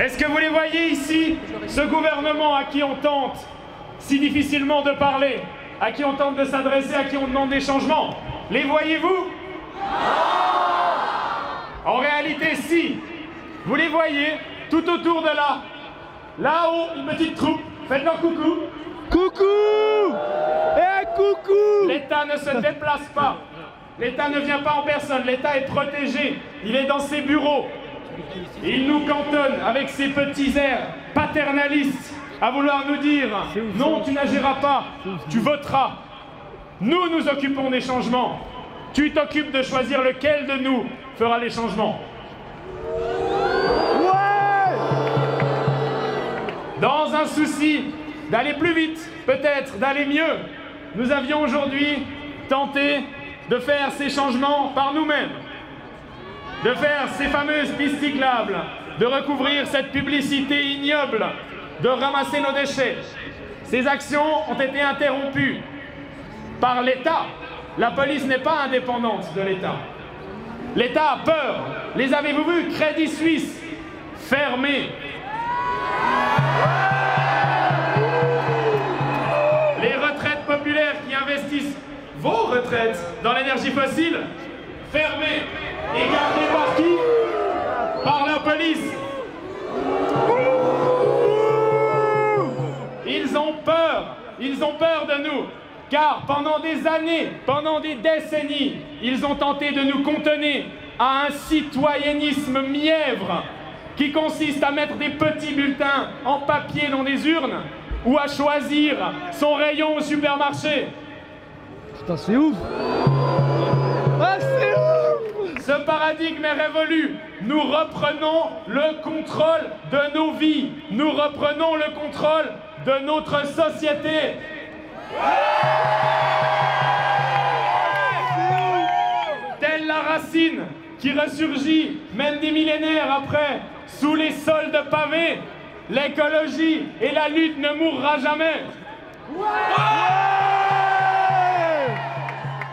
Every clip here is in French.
Est-ce que vous les voyez ici, ce gouvernement à qui on tente si difficilement de parler, à qui on tente de s'adresser, à qui on demande des changements? Les voyez-vous? En réalité, si. Vous les voyez tout autour de là. Là-haut, une petite troupe. Faites-leur coucou. Coucou! Eh, coucou! L'État ne se déplace pas. L'État ne vient pas en personne. L'État est protégé. Il est dans ses bureaux. Il nous cantonne avec ses petits airs paternalistes à vouloir nous dire « Non, tu n'agiras pas, tu voteras. Nous nous occupons des changements. Tu t'occupes de choisir lequel de nous fera les changements. » Dans un souci d'aller plus vite, peut-être d'aller mieux, nous avions aujourd'hui tenté de faire ces changements par nous-mêmes, de faire ces fameuses pistes cyclables, de recouvrir cette publicité ignoble, de ramasser nos déchets. Ces actions ont été interrompues par l'État. La police n'est pas indépendante de l'État. L'État a peur. Les avez-vous vus? Crédit Suisse, fermé. Les retraites populaires qui investissent vos retraites dans l'énergie fossile, fermées. Et gardées par qui? Par la police. Ils ont peur de nous, car pendant des années, pendant des décennies, ils ont tenté de nous contenir à un citoyennisme mièvre qui consiste à mettre des petits bulletins en papier dans des urnes ou à choisir son rayon au supermarché. Putain, c'est ouf! Ah, c'est ouf! Ce paradigme est révolu. Nous reprenons le contrôle de nos vies. Nous reprenons le contrôle de notre société. Telle la racine qui ressurgit, même des millénaires après, sous les sols de pavés, l'écologie et la lutte ne mourra jamais.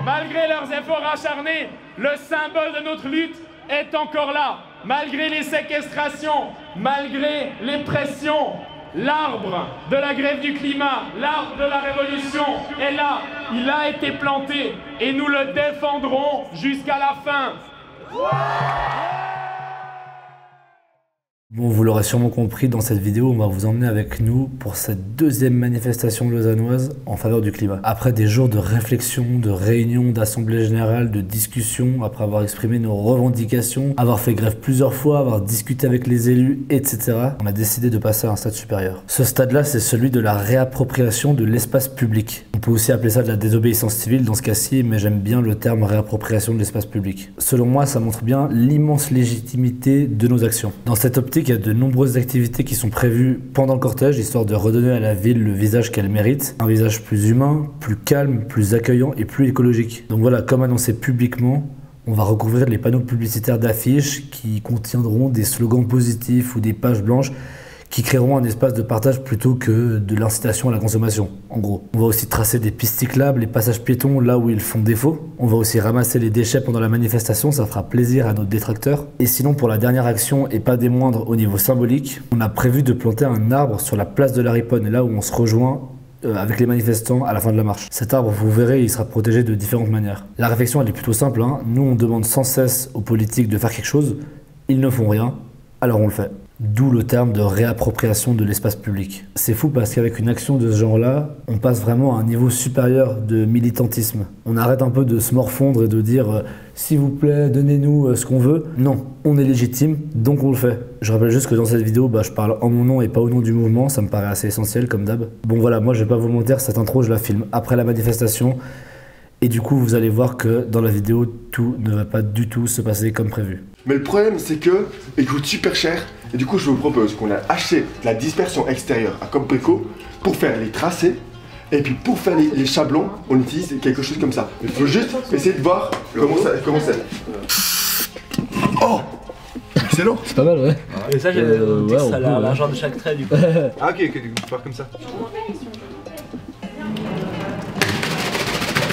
Malgré leurs efforts acharnés, le symbole de notre lutte est encore là. Malgré les séquestrations, malgré les pressions, l'arbre de la grève du climat, l'arbre de la révolution est là. Il a été planté et nous le défendrons jusqu'à la fin. Bon, vous l'aurez sûrement compris, dans cette vidéo, on va vous emmener avec nous pour cette deuxième manifestation lausannoise en faveur du climat. Après des jours de réflexion, de réunions, d'assemblée générale, de discussions, après avoir exprimé nos revendications, avoir fait grève plusieurs fois, avoir discuté avec les élus, etc., on a décidé de passer à un stade supérieur. Ce stade-là, c'est celui de la réappropriation de l'espace public. On peut aussi appeler ça de la désobéissance civile dans ce cas-ci, mais j'aime bien le terme réappropriation de l'espace public. Selon moi, ça montre bien l'immense légitimité de nos actions. Dans cette optique, il y a de nombreuses activités qui sont prévues pendant le cortège, histoire de redonner à la ville le visage qu'elle mérite. Un visage plus humain, plus calme, plus accueillant et plus écologique. Donc voilà, comme annoncé publiquement, on va recouvrir les panneaux publicitaires d'affiches qui contiendront des slogans positifs ou des pages blanches qui créeront un espace de partage plutôt que de l'incitation à la consommation, en gros. On va aussi tracer des pistes cyclables, les passages piétons là où ils font défaut. On va aussi ramasser les déchets pendant la manifestation, ça fera plaisir à nos détracteurs. Et sinon, pour la dernière action, et pas des moindres au niveau symbolique, on a prévu de planter un arbre sur la place de la Riponne, là où on se rejoint avec les manifestants à la fin de la marche. Cet arbre, vous verrez, il sera protégé de différentes manières. La réflexion, elle est plutôt simple, hein. Nous, on demande sans cesse aux politiques de faire quelque chose, ils ne font rien, alors on le fait. D'où le terme de réappropriation de l'espace public. C'est fou parce qu'avec une action de ce genre-là, on passe vraiment à un niveau supérieur de militantisme. On arrête un peu de se morfondre et de dire s'il vous plaît, donnez-nous ce qu'on veut. Non, on est légitime, donc on le fait. Je rappelle juste que dans cette vidéo, je parle en mon nom et pas au nom du mouvement, ça me paraît assez essentiel comme d'hab. Bon voilà, moi je vais pas vous mentir, cette intro je la filme après la manifestation. Et du coup, vous allez voir que dans la vidéo, tout ne va pas du tout se passer comme prévu. Mais le problème, c'est que il coûte super cher. Et du coup, je vous propose qu'on a acheté la dispersion extérieure à Compreco pour faire les tracés. Et puis pour faire les chablons, on utilise quelque chose comme ça. Il faut juste essayer de voir comment c'est. Oh! Excellent! C'est pas mal, ouais. Et ça, j'ai dit que ça a l'argent de chaque trait du coup. Ah ok, du coup, faire comme ça.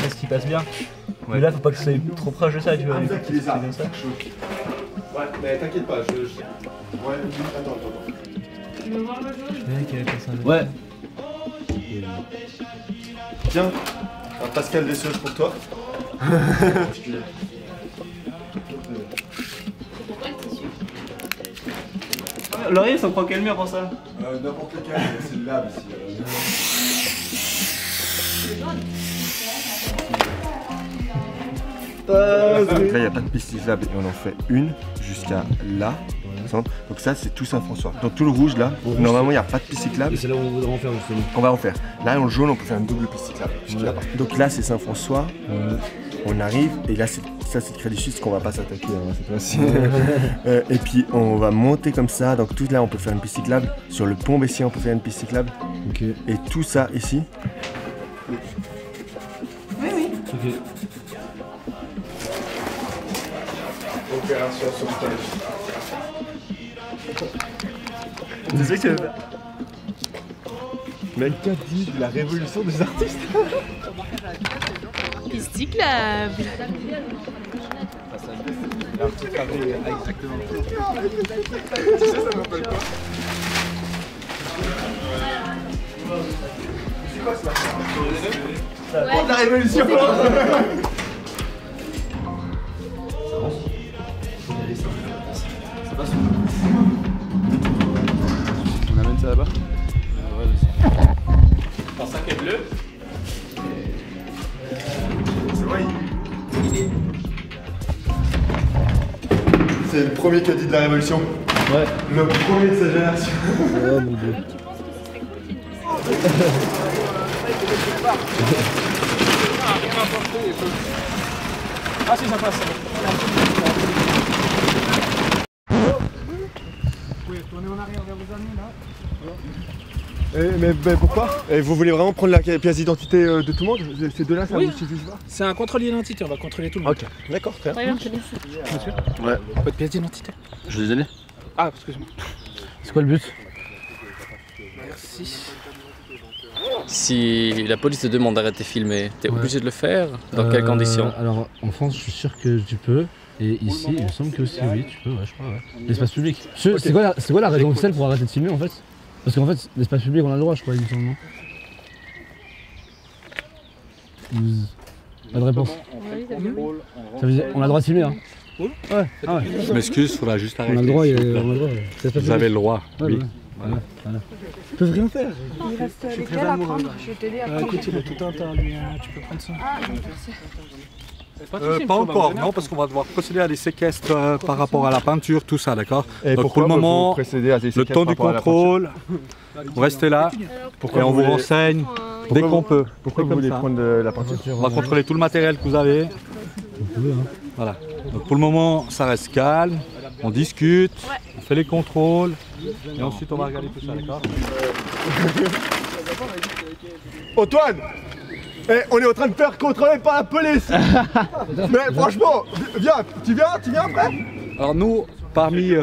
Est-ce qu'il passe bien? Ouais. Mais là, faut pas que ce soit trop proche de ça, tu vois. Ah, qu'il est ça. Comme ça. Ouais, mais t'inquiète pas, Ouais, attends. Ouais. Tiens, un Pascal Dessoges pour toi. Laurier, ça prend quel mur pour ça? N'importe lequel, c'est le lab ici. Donc là, il n'y a pas de piste cyclable et on en fait une jusqu'à là. Donc ça, c'est tout Saint-François. Donc tout le rouge là, normalement, il n'y a pas de piste cyclable. C'est là où on voudrait en faire justement. On va en faire. Là, en jaune, on peut faire une double piste cyclable. Donc là, c'est Saint-François. On arrive et là, ça, c'est le Crédit Suisse qu'on va pas s'attaquer cette fois-ci. Et puis, on va monter comme ça. Donc tout là, on peut faire une piste cyclable. Sur le pont Bessier, on peut faire une piste cyclable. Ok. Et tout ça ici. Ok. Opération sauvetage. Tu sais que... Mec, qu'a dit la révolution des artistes? Piste cyclable. Un petit carré, exactement. Tu sais, ça m'appelle quoi? C'est quoi ce machin? Ouais. La révolution. On amène ça là-bas? Ton sac est bleu. C'est vrai. C'est le premier caddie de la révolution. Ouais. Le premier de sa génération. Oh mon dieu. Ah si, ça passe. Vous pouvez tourner en arrière vers vos amis là. Mais pourquoi? Vous voulez vraiment prendre la pièce d'identité de tout le monde? Ces deux-là, ça vous suffit pas? C'est un contrôle d'identité, on va contrôler tout le monde. Ok, d'accord, très bien. Monsieur? Ouais. Votre pièce d'identité? Je suis désolé. Ah, excuse-moi. C'est quoi le but? Merci. Si la police te demande d'arrêter de filmer, t'es obligé de le faire? Dans quelles conditions? Alors en France, je suis sûr que tu peux. Et ici, il me semble que aussi, oui, tu peux, ouais, je crois, ouais. L'espace public. C'est quoi la raison officielle pour arrêter de filmer en fait? Parce qu'en fait, l'espace public, on a le droit, je crois, il me semble, non? Pas de réponse. Ça veut dire, on a le droit de filmer, hein? Ouais. Ah ouais. Je m'excuse, il faudra juste arrêter. On a le droit, on a le droit. Vous avez le droit, oui. Voilà. Ils peuvent rien faire. Il reste lesquels à prendre? Je vais t'aider à prendre. Écoute, il a tout un tas, lui, tu peux prendre ça. Ah, non, merci. Pas encore, non, parce qu'on va devoir procéder à des séquestres par rapport à la peinture, tout ça, d'accord? Et donc pour le moment, le temps du contrôle, vous restez là et on vous renseigne dès qu'on peut. Pourquoi vous voulez prendre de la peinture? On va contrôler tout le matériel que vous avez. Voilà. Donc pour le moment, ça reste calme, on discute, on fait les contrôles et ensuite on va regarder tout ça, d'accord? Antoine! On est en train de faire contrôler par la police. Mais franchement, tu viens après? Alors nous, parmi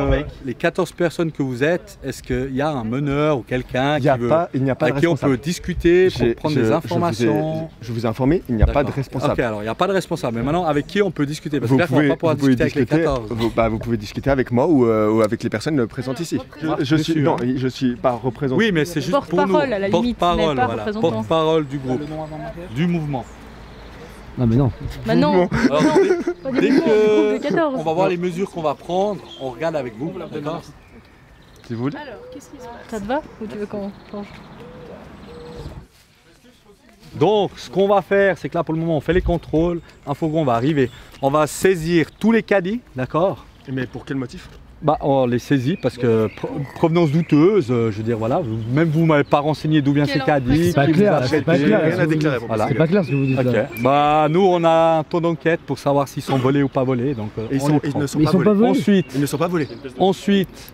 les 14 personnes que vous êtes, est-ce qu'il y a un meneur ou quelqu'un à qui on peut discuter pour prendre des informations? Je vous ai informé, il n'y a pas de responsable. Ok, alors il n'y a pas de responsable, mais maintenant avec qui on peut discuter? Parce que là, on ne va pas pouvoir discuter avec les 14. Vous pouvez discuter avec moi ou avec les personnes présentes ici. Je suis pas représentant. Oui, mais c'est juste pour nous. Porte-parole à la limite, mais pas représentant. Porte-parole du groupe, du mouvement. Non mais non. Bah non. Alors, dès que 14. on va voir les mesures qu'on va prendre, on regarde avec vous, d'accord? Si vous voulez. Alors, qu'est-ce qui se passe? Ça te va ou tu veux qu'on change? Donc, ce qu'on va faire, c'est que là, pour le moment, on fait les contrôles. Un fourgon va arriver. On va saisir tous les caddies, d'accord? Mais pour quel motif? Bah, on les saisit parce que provenance douteuse, je veux dire, voilà. Même vous m'avez pas renseigné d'où vient ces caddies. C'est pas clair, c'est pas clair. Rien à déclarer. Voilà. C'est pas clair ce que vous dites là. Ok. Bah, nous, on a un ton d'enquête pour savoir s'ils sont volés ou pas volés. Donc, Ils ne sont pas volés. Ils ne sont pas volés. Ensuite,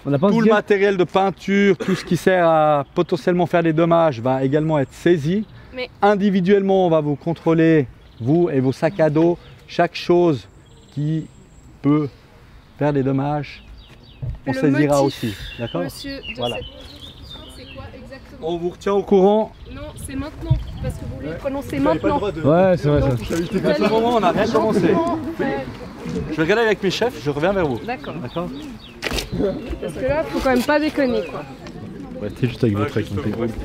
On a pas tout le matériel de peinture, tout ce qui sert à potentiellement faire des dommages va également être saisi. Mais- Individuellement, on va vous contrôler, vous et vos sacs à dos, chaque chose qui peut faire des dommages, on Le saisira motif, aussi. D'accord? Monsieur, de Voilà. c'est quoi exactement? On vous retient au courant. Non, c'est maintenant, parce que vous voulez prononcer maintenant. Ouais, c'est vrai ça. À ce moment, on n'a rien commencé. Je vais regarder avec mes chefs, je reviens vers vous. D'accord. D'accord? Parce que là, faut quand même pas déconner, quoi. Restez juste avec votre équipe.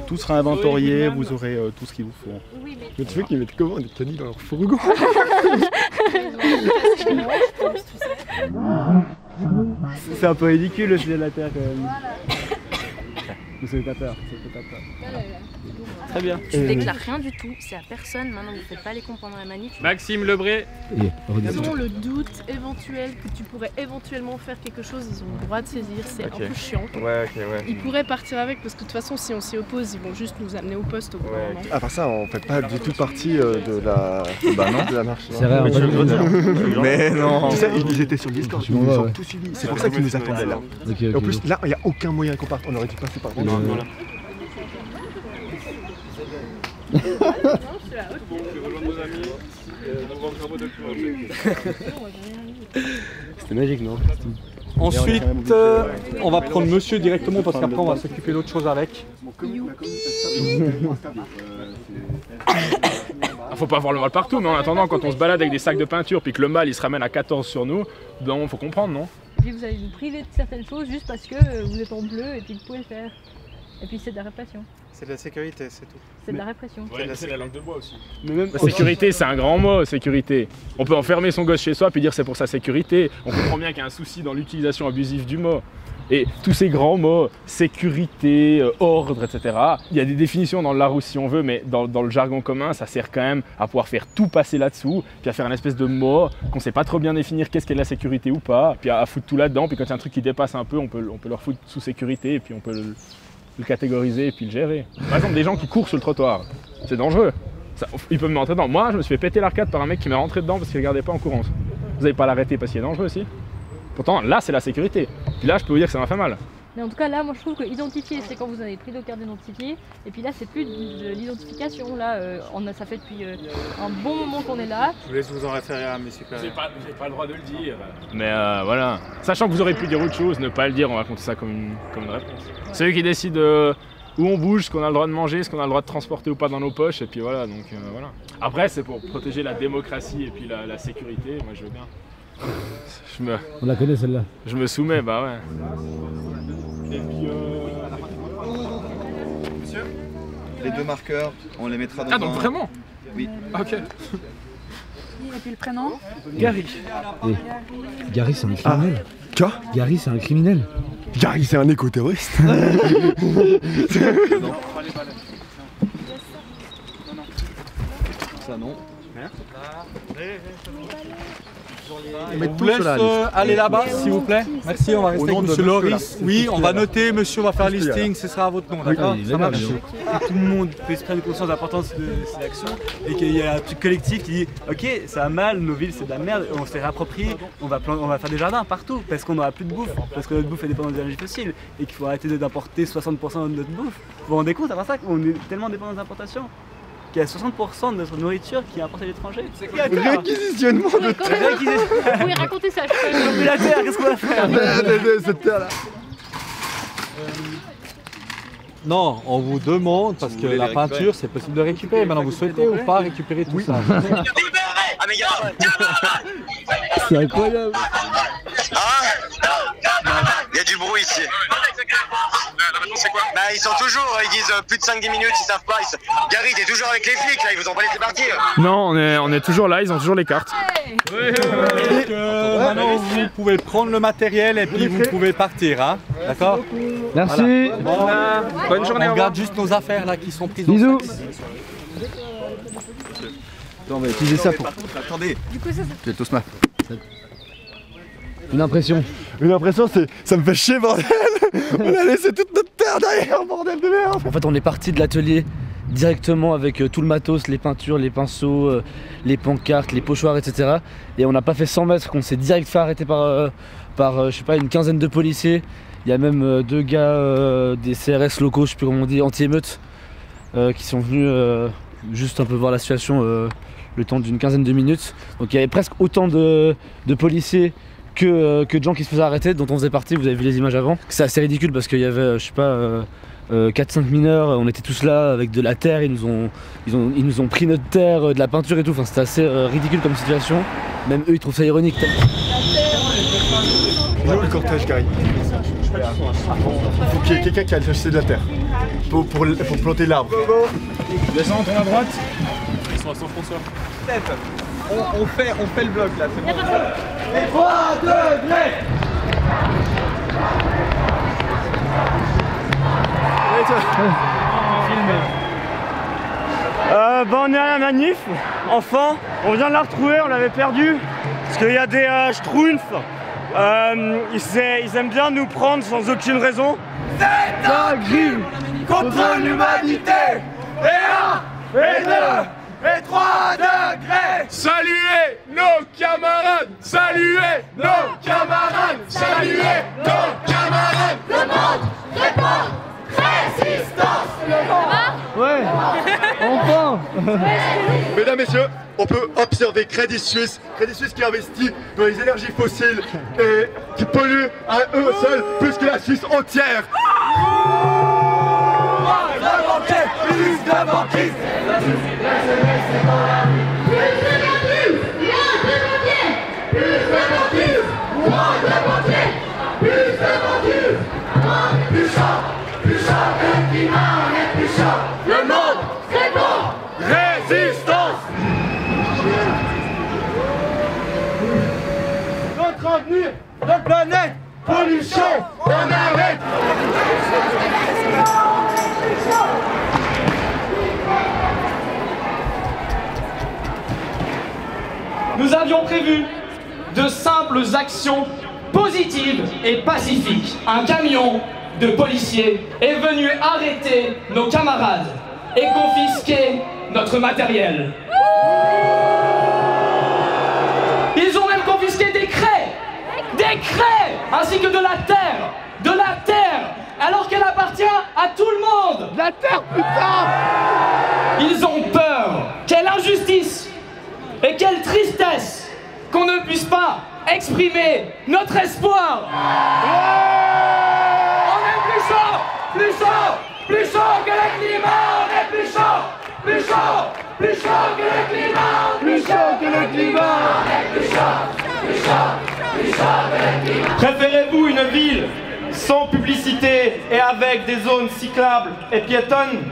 Tout sera inventorié, vous aurez tout ce qu'il vous faut. Oui, Mais tu veux qu'ils mettent comment des canis dans leur fourgon? C'est un peu ridicule le sujet de la Terre quand même. Monsieur le tapeur, Très bien. Tu déclares rien du tout, c'est à personne. Maintenant, vous faites pas les cons pendant la manif. Maxime Lebré. Selon le doute éventuel que tu pourrais éventuellement faire quelque chose, ils ont le droit de saisir. C'est un peu chiant. Ouais, ok, ouais. Ils pourraient partir avec parce que de toute façon, si on s'y oppose, ils vont juste nous amener au poste au bout d'un moment. À part ça, on fait pas du tout partie de la... Bah non. de la marche. C'est vrai, Mais non. Tu sais, ils étaient sur le Discord, ils nous ont tout suivi. C'est pour ça qu'ils nous attendaient là. Et en plus, là, il n'y a aucun moyen qu'on parte. On aurait dû passer par là. C'était magique, non? Ensuite, on va prendre monsieur directement parce qu'après on va s'occuper d'autres choses avec. Faut pas avoir le mal partout, mais en attendant, quand on se balade avec des sacs de peinture puis que le mal il se ramène à 14 sur nous, donc faut comprendre, non? Et puis vous allez vous priver de certaines choses juste parce que vous êtes en bleu et puis vous pouvez le faire. Et puis c'est de la répression. C'est de la sécurité, c'est tout. C'est de la répression. Ouais, c'est la langue de bois aussi. Mais même la sécurité, c'est un grand mot, sécurité. On peut enfermer son gosse chez soi puis dire c'est pour sa sécurité. On comprend bien qu'il y a un souci dans l'utilisation abusive du mot. Et tous ces grands mots, sécurité, ordre, etc., il y a des définitions dans le Larousse si on veut, mais dans le jargon commun, ça sert quand même à pouvoir faire tout passer là-dessous, puis à faire une espèce de mot qu'on sait pas trop bien définir qu'est-ce qu'est la sécurité ou pas, puis à foutre tout là-dedans, puis quand il y a un truc qui dépasse un peu, on peut leur foutre sous sécurité, et puis on peut le catégoriser et puis le gérer. Par exemple, des gens qui courent sur le trottoir, c'est dangereux. Ça, ils peuvent me rentrer dedans. Moi, je me suis fait péter l'arcade par un mec qui m'est rentré dedans parce qu'il ne regardait pas en courant. Vous n'allez pas l'arrêter parce qu'il est dangereux aussi. Pourtant, là, c'est la sécurité. Puis là, je peux vous dire que ça m'a fait mal. Mais en tout cas, là, moi je trouve que identifier, c'est quand vous avez pris le carte d'identifier. Et puis là, c'est plus de l'identification. Là, ça fait depuis un bon moment qu'on est là. Je vous laisse vous en référer à mes supérieurs. J'ai pas le droit de le dire. Mais voilà. Sachant que vous aurez pu dire autre chose, ne pas le dire, on va compter ça comme une réponse. Ouais. C'est eux qui décident où on bouge, ce qu'on a le droit de manger, ce qu'on a le droit de transporter ou pas dans nos poches. Et puis voilà, donc voilà. Après, c'est pour protéger la démocratie et puis la sécurité. Moi, je veux bien. On la connaît celle-là. Je me soumets, bah ouais. Et puis Monsieur, les deux marqueurs, on les mettra dans Ah donc vraiment? Oui. Ok. Et puis le prénom? Gary. Gary c'est un criminel. Quoi? Gary c'est un criminel. Gary c'est un éco-terroriste. Ça non. On vous laisse aller là-bas, s'il vous plaît. Merci, on va rester avec monsieur Loris. Oui, on va noter, monsieur, on va faire un listing, ce sera à votre nom, d'accord? Ça marche. Tout le monde peut se prendre conscience de l'importance de ces actions et qu'il y a un truc collectif qui dit ok, ça va mal, nos villes c'est de la merde, on se les réapproprie, on va faire des jardins partout parce qu'on n'aura plus de bouffe, parce que notre bouffe est dépendante des énergies fossiles et qu'il faut arrêter d'importer 60% de notre bouffe. Vous vous rendez compte à part ça qu'on est tellement dépendant des importations? Il y a 60% de notre nourriture qui est importée à l'étranger. Réquisitionnement de terre. Vous pouvez raconter ça, je peux. La terre, qu'est-ce qu'on va faire? Cette terre là. Non, on vous demande, parce que la peinture c'est possible de récupérer. Maintenant, vous souhaitez ou pas récupérer tout ça? C'est incroyable. Il y a du bruit ici. La réponse c'est quoi? Bah ils sont toujours, ils disent plus de 5-10 minutes, ils savent pas. Gary, t'es toujours avec les flics là, ils vous ont pas laissé partir. Non, on est toujours là, ils ont toujours les cartes. Maintenant vous pouvez prendre le matériel et puis vous pouvez partir, hein? D'accord? Merci. Voilà. Bonne journée. On garde juste nos affaires là qui sont prises. Bisous. On va utiliser ça pour... Attendez. Du coup, ça Tu es tous mal. Une impression. Une impression, c'est ça me fait chier, bordel. On a laissé toute notre terre derrière, bordel de merde. En fait, on est parti de l'atelier directement avec tout le matos, les peintures, les pinceaux, les pancartes, les pochoirs, etc. Et on n'a pas fait 100 mètres, qu'on s'est direct fait arrêter par je sais pas, une quinzaine de policiers. Il y a même deux gars des CRS locaux, je sais plus comment on dit, anti-émeutes, qui sont venus juste un peu voir la situation le temps d'une quinzaine de minutes. Donc il y avait presque autant de policiers que de gens qui se faisaient arrêter, dont on faisait partie. Vous avez vu les images avant. C'est assez ridicule parce qu'il y avait, je sais pas, 4-5 mineurs, on était tous là avec de la terre, ils nous ont pris notre terre, de la peinture et tout. Enfin, c'était assez ridicule comme situation. Même eux ils trouvent ça ironique. Bonjour le cortège, Gary. là. Il faut qu'il y ait quelqu'un qui a acheté de la terre pour planter l'arbre. Descends, tourne à droite. Ils sont à Saint-François. On fait le bloc là, c'est bon. Et 3 degrés. On est à la manif, enfin, on vient de la retrouver, on l'avait perdue, parce qu'il y a des schtroumpfs, ils aiment bien nous prendre sans aucune raison. C'est un crime contre l'humanité. Et 1, et 2, et 3 degrés. Saluez nos camarades. Saluez nos camarades. Saluez nos camarades. Demande, réponse, résistance. Ouais, enfin. Mesdames, Messieurs, on peut observer Credit Suisse qui investit dans les énergies fossiles et qui pollue à eux seuls plus que la Suisse entière. Plus de banquiers. Le monde répond. Résistance. Notre avenir, notre planète, pollution, on arrête. Nous avions prévu de simples actions positives et pacifiques. Un camion de policiers est venu arrêter nos camarades et confisquer notre matériel. Ils ont même confisqué des craies, ainsi que de la terre, alors qu'elle appartient à tout le monde. La terre, putain. Ils ont peur. Quelle injustice et quelle tristesse qu'on ne puisse pas exprimer notre espoir. On est plus chaud que le climat. On est plus chaud que le climat. Plus chaud que le climat. On est plus chaud que le climat. Préférez-vous une ville sans publicité et avec des zones cyclables et piétonnes?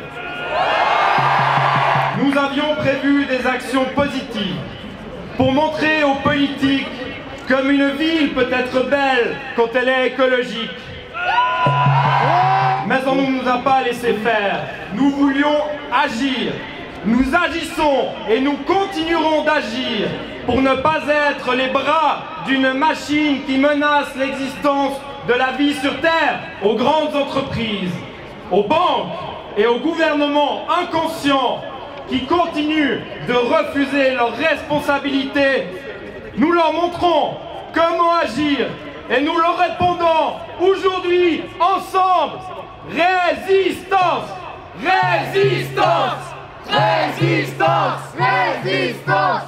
Nous avions prévu des actions positives pour montrer aux politiques comme une ville peut être belle quand elle est écologique. Mais on ne nous a pas laissé faire. Nous voulions agir. Nous agissons et nous continuerons d'agir pour ne pas être les bras d'une machine qui menace l'existence de la vie sur Terre, aux grandes entreprises, aux banques et aux gouvernements inconscients qui continuent de refuser leurs responsabilités. Nous leur montrons comment agir et nous leur répondons aujourd'hui ensemble. Résistance! Résistance! Résistance. Résistance.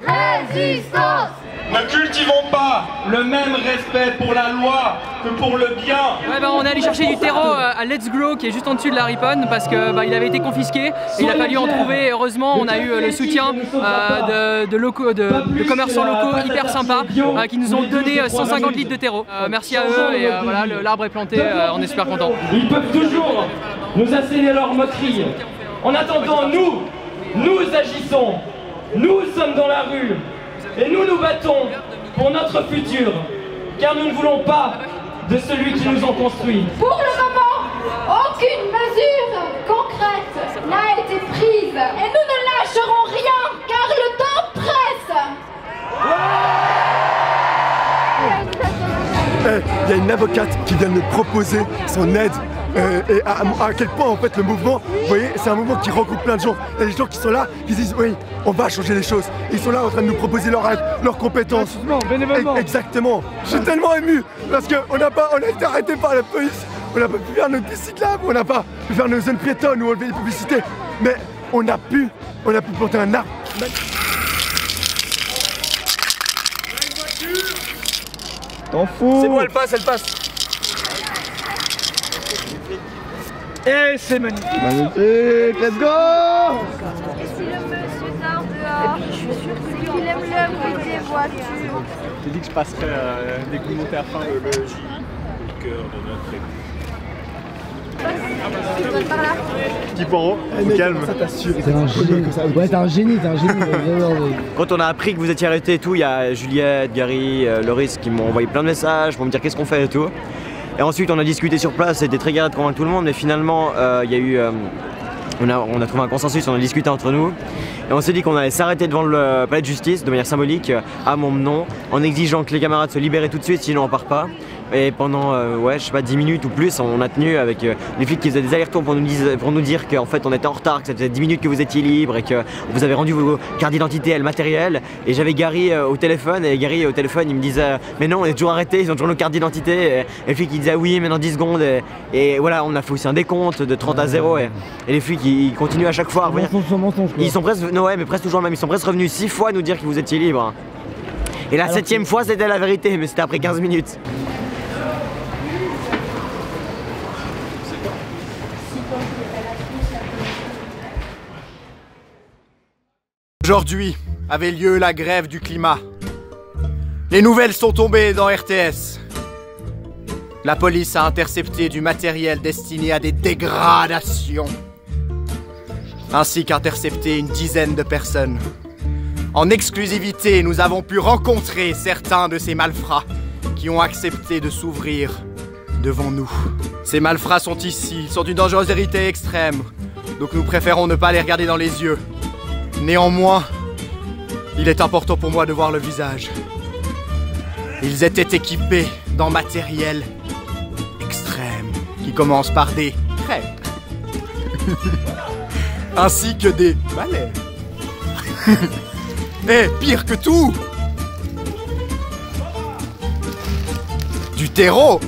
Résistance. Ne cultivons pas le même respect pour la loi que pour le bien. Ouais, on est allé chercher du terreau à Let's Grow qui est juste en dessus de la Riponne parce que il avait été confisqué et il a fallu en trouver. Heureusement, on a eu le soutien de commerçants locaux hyper sympas qui nous ont donné 150 litres de terreau. Merci à eux et voilà, l'arbre est planté, on est super contents. Ils peuvent toujours nous asséner leur moquerie. En attendant, nous agissons. Nous sommes dans la rue et nous nous battons pour notre futur, car nous ne voulons pas de celui qui nous ont construit. Pour le moment, aucune mesure concrète n'a été prise et nous ne lâcherons rien, car le temps presse. Il y a une avocate qui vient de me proposer son aide. Et à quel point en fait le mouvement, vous voyez, c'est un mouvement qui regroupe plein de gens. Il y a des gens qui sont là, qui disent oui, on va changer les choses. Ils sont là en train de nous proposer leur aide, leurs compétences. Bénévolement. Exactement. Je suis tellement ému parce qu'on a été arrêté par la police. On n'a pas pu faire nos pistes cyclables, on n'a pas pu faire nos zones piétonnes ou enlever les publicités. Mais on a pu planter un arbre. T'en fous. C'est bon, elle passe. Et c'est magnifique. Magnifique, let's go. Et si le monsieur sort dehors, je suis sûre qu'il aime le bruit des voitures. J'ai dit que je passerais des coups de monter à fin le J. cœur de notre équipe. Petit poireau, au calme. T'es un génie. Ouais, t'es un génie, Quand on a appris que vous étiez arrêté et tout, il y a Juliette, Gary, Loris qui m'ont envoyé plein de messages pour me dire qu'est-ce qu'on fait et tout. Et ensuite on a discuté sur place, c'était très galère de convaincre tout le monde, mais finalement il y a eu... on a trouvé un consensus, on a discuté entre nous. Et on s'est dit qu'on allait s'arrêter devant le palais de justice de manière symbolique à mon nom, en exigeant que les camarades se libèrent tout de suite, sinon on part pas. Et pendant, ouais, je sais pas, 10 minutes ou plus, on a tenu avec les flics qui faisaient des allers-retours pour nous dire qu'en fait on était en retard, que ça faisait 10 minutes que vous étiez libre et que vous avez rendu vos cartes d'identité et le matériel. Et j'avais Gary au téléphone, et Gary au téléphone il me disait mais non, on est toujours arrêtés, ils ont toujours nos cartes d'identité. Et les flics ils disaient oui mais dans 10 secondes. Et voilà, on a fait aussi un décompte de 30 à 0 et les flics ils continuent à chaque fois à revenir. Ils sont presque, non, ouais, mais presque toujours le même, ils sont presque revenus 6 fois nous dire que vous étiez libre. Et la 7e fois c'était la vérité, mais c'était après 15 minutes. Aujourd'hui avait lieu la grève du climat. Les nouvelles sont tombées dans RTS. La police a intercepté du matériel destiné à des dégradations, ainsi qu'intercepté une dizaine de personnes. En exclusivité, nous avons pu rencontrer certains de ces malfrats qui ont accepté de s'ouvrir devant nous. Ces malfrats sont ici, ils sont d'une dangerosité extrême, donc nous préférons ne pas les regarder dans les yeux. Néanmoins, il est important pour moi de voir le visage. Ils étaient équipés d'un matériel extrême qui commence par des crêpes ainsi que des balais. Et pire que tout, du terreau.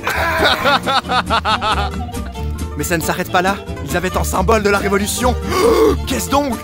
Mais ça ne s'arrête pas là. Ils avaient un symbole de la révolution. Qu'est-ce donc?